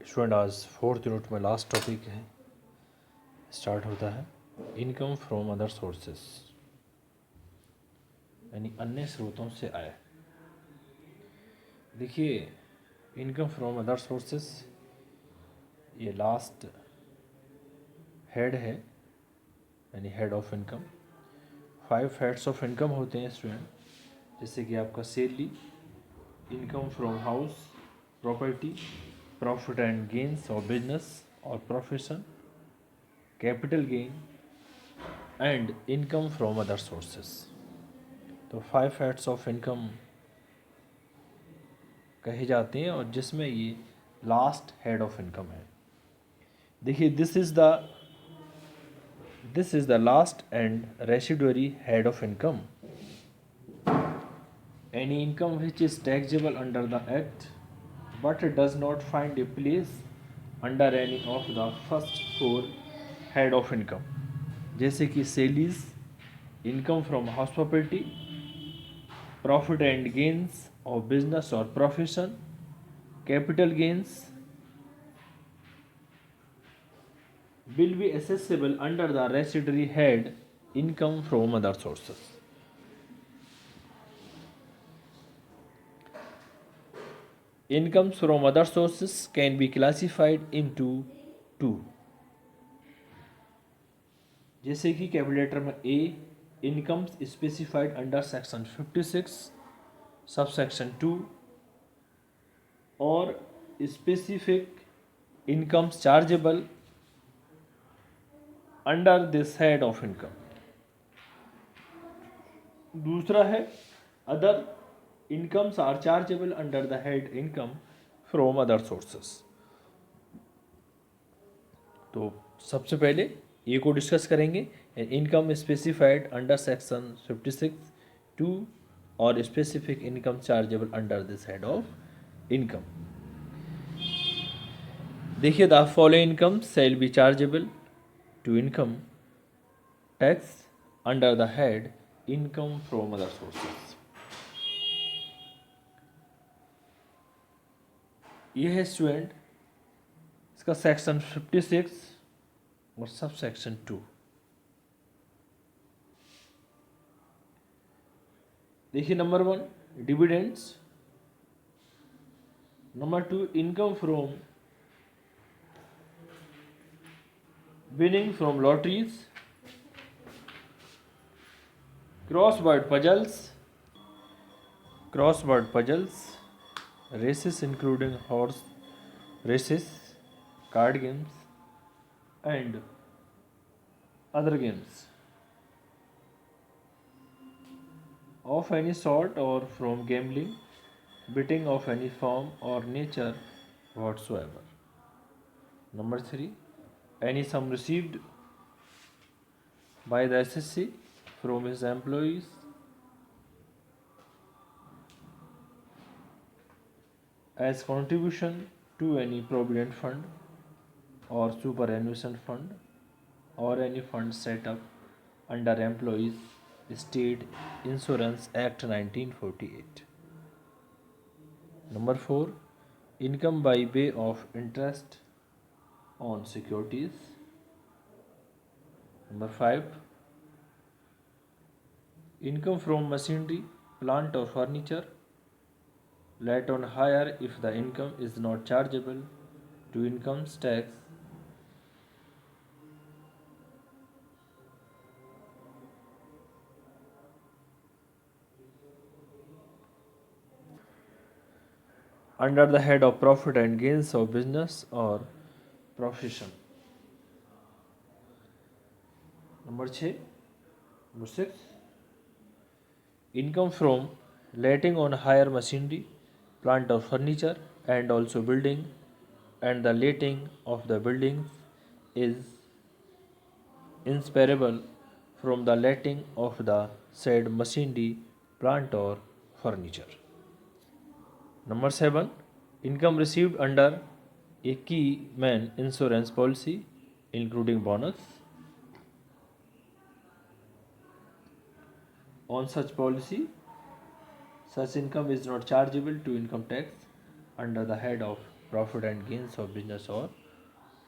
Student आज fourth unit में last topic है, स्टार्ट होता है इनकम फ्रॉम अदर सोर्सेस, यानी अन्य स्रोतों से आय। देखिए, इनकम फ्रॉम अदर सोर्सेस ये लास्ट हेड है, यानी head of income. 5 heads of income होते हैं स्टूडेंट, जैसे कि आपका salary, income from house property, profit and gains और बिजनेस और profession, capital gain and income from other sources. तो 5 हेड्स ऑफ इनकम कहे जाते हैं, और जिसमें ये लास्ट हेड ऑफ इनकम है। देखिए, this is the last and residuary head of income. Any income which is taxable under the act but does not find a place under any of the first 4 head of income, जैसे कि salaries, income from house property, profit and gains और business और profession, capital gains will be accessible under the residuary head income from other sources. Incomes from other sources can be classified into 2, जैसे कि calculator में A incomes specified under section 56 subsection 2 और specific incomes chargeable under this head of income. दूसरा है other incomes are chargeable under the head income from other sources. तो सबसे पहले ए को डिस्कस करेंगे, इनकम स्पेसिफाइड अंडर सेक्शन 56 2 और specific income chargeable under this head of income. देखिए, the following income shall be chargeable to income tax under the head income from other sources. ये है student इसका सेक्शन 56 और sub section 2। देखिए, number 1 dividends, number 2 income from winning from lotteries, crossword puzzles, races including horse races, card games and other games of any sort or from gambling, betting of any form or nature whatsoever. Number 3, any sum received by the SSC from his employees as contribution to any provident fund or superannuation fund or any fund set up under Employees State Insurance Act 1948. Number 4, income by way of interest on securities. Number 5, income from machinery, plant or furniture let on hire if the income is not chargeable to income tax under the head of profit and gains of business or profession. Number 6, income from letting on hire machinery, plant or furniture and also building, and the letting of the buildings is inseparable from the letting of the said machinery, plant or furniture. Number 7, income received under a key man insurance policy including bonus. On such policy, such income is not chargeable to income tax under the head of profit and gains of business or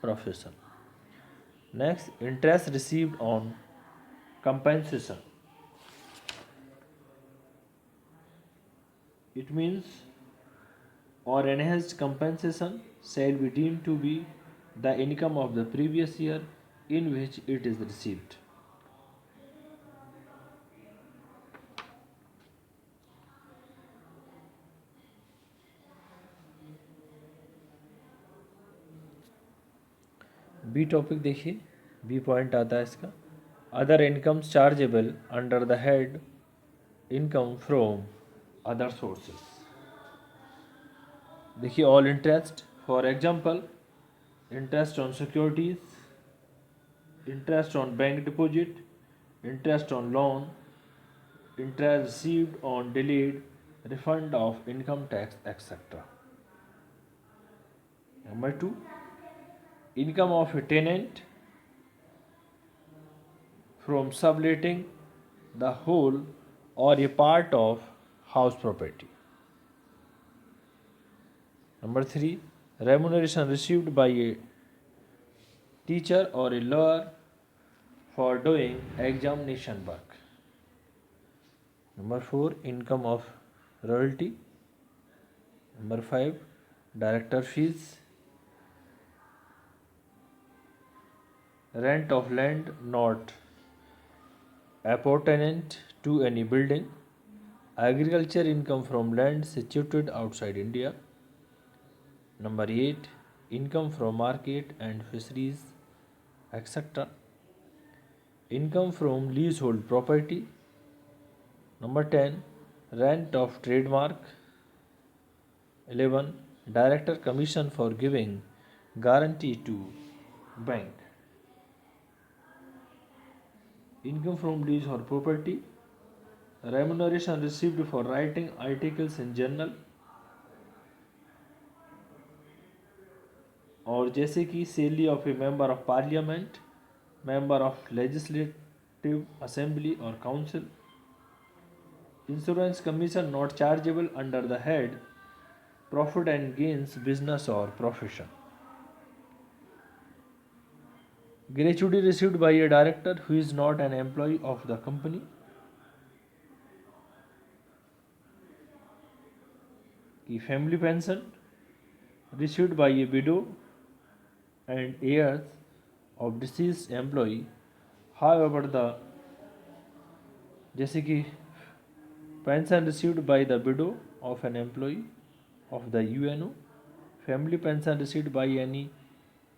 profession. Next, interest received on compensation. It means or enhanced compensation shall be deemed to be the income of the previous year in which it is received. B topic देखिए, B point आता है इसका, other incomes chargeable under the head income from other sources. देखिए, all interest, for example interest on securities, interest on bank deposit, interest on loan, interest received on delayed refund of income tax, etc. Number 2, income of a tenant from subletting the whole or a part of house property. Number 3, remuneration received by a teacher or a lawyer for doing examination work. Number 4, income of royalty. Number 5, director fees. Rent of land not appertaining to any building. Agriculture income from land situated outside India. Number 8, income from market and fisheries, etc. Income from leasehold property. Number 10, rent of trademark. 11, director commission for giving guarantee to bank. Income from lease or property, remuneration received for writing articles in journal, और जैसे कि salary of A member of parliament, member of legislative assembly or council. Insurance commission not chargeable under the head profit and gains business or profession. Gratuity received by a director who is not an employee of the company. Family pension received by a widow and heirs of deceased employee. However, जैसे कि pension received by the widow of an employee of the UNO, family pension received by any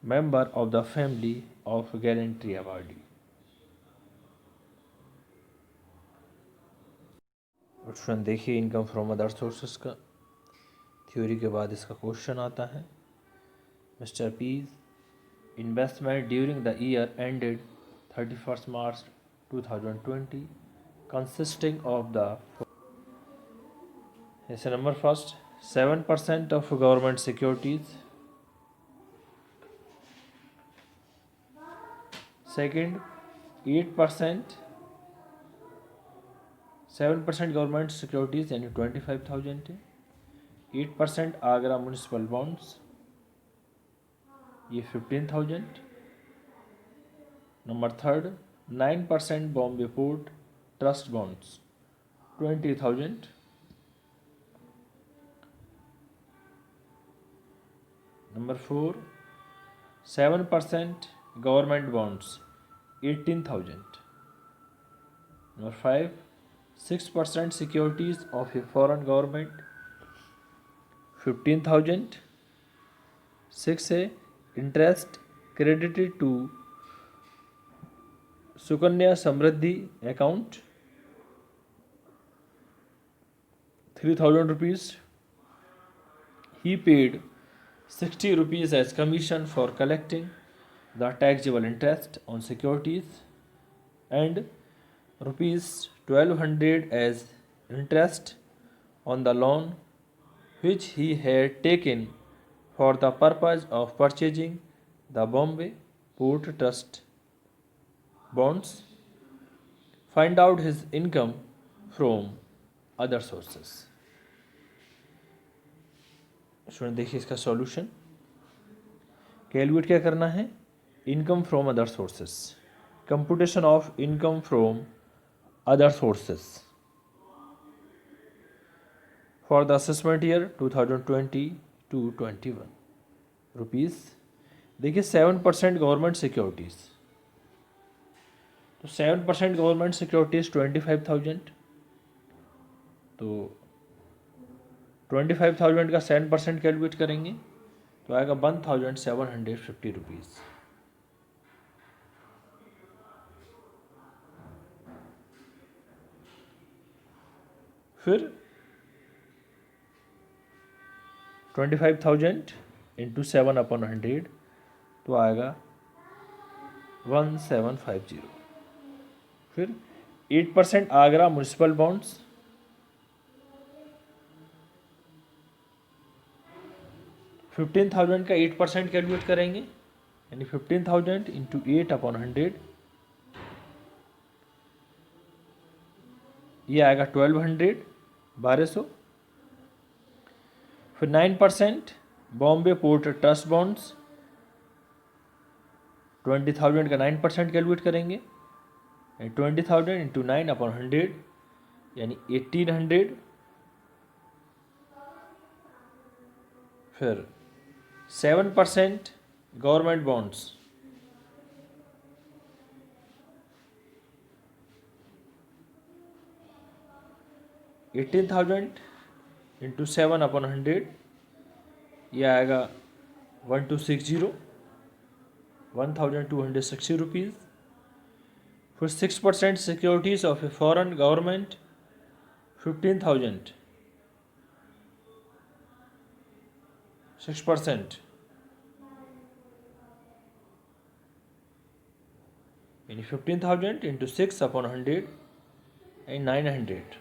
member of the family of guarantee awardee. Option देखिए, income from other sources का theory के बाद इसका question आता है. Mister P's investment during the year ended 31st March 2020 consisting of the number first 7% of government securities, second 8%, 7% government securities यानी 25,000 है, 8% Agra municipal bonds ये 15,000. Number third 9% Bombay port trust bonds 20,000. Number 4 7% government bonds 18,000. Number 5 6% securities of a foreign government 15,000. 6 है interest credited to Sukanya Samriddhi account 3,000 rupees. He paid 60 rupees as commission for collecting the taxable interest on securities and rupees 1,200 as interest on the loan which he had taken for the purpose of purchasing the Bombay Port Trust bonds. Find out his income from other sources. Student देखिए इसका solution. Calculate क्या करना है, income from other sources, computation of income from other sources for the assessment year 2020 to 21 rupees. देखिए 7% government securities, तो 7% government securities 25,000, तो 25,000 का 7% calculate करेंगे तो आएगा 1,750 रुपीज़। फिर 25,000 इंटू 7/100 तो आएगा 1750। फिर 8% आगरा म्यूनिसिपल बॉन्ड्स, 15,000 का 8% कैलकुलेट करेंगे, यानी 15,000 इंटू 8/100 ये आएगा 1200, 1200। फिर 9% बॉम्बे पोर्ट ट्रस्ट बॉन्ड्स, 20,000 का 9% कैलकुलेट करेंगे, 20,000 इंटू 9/100 यानी 1800। फिर 7% गवर्नमेंट बॉन्ड्स, 18,000 इंटू 7/100 ये आएगा 1260, 1,260 रुपीज़। फिर 6% securities of a foreign government, 15,000, 6% यानी 15,000 इंटू 6/100 यानी 900।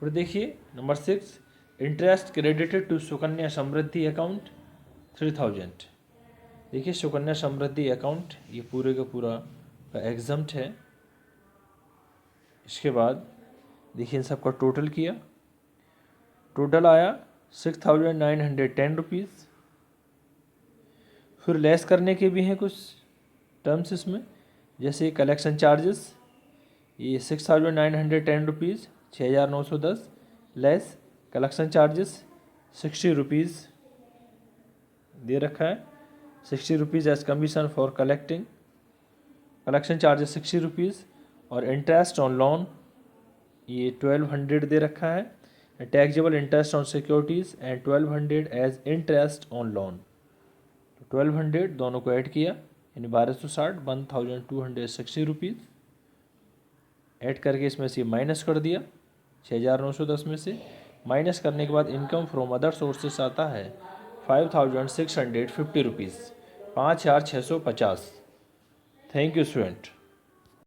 फिर देखिए number 6, interest credited to Sukanya Samriddhi account 3,000। देखिए सुकन्या समृद्धि अकाउंट ये पूरे का पूरा एग्जम्प्ट है। इसके बाद देखिए इन सबका टोटल किया, टोटल आया 6,910 रुपीज़। फिर लेस करने के भी हैं कुछ टर्म्स इसमें, जैसे कलेक्शन चार्जेस, ये 6,910 rupees 6,910 less collection charges 60 rupees दे रखा है, 60 rupees as commission for collecting, collection charges 60 rupees. और इंटरेस्ट ऑन लोन ये 1,200 दे रखा है, taxable interest on securities and 1,200 as interest on loan, तो 1,200 दोनों को ऐड किया यानी 1,260, 1,260 रुपीज़ ऐड करके इसमें से माइनस कर दिया 6,910 में से। माइनस करने के बाद इनकम फ्रॉम अदर सोर्सेस आता है 5,650 रुपीज़, 5,650। Thank you student.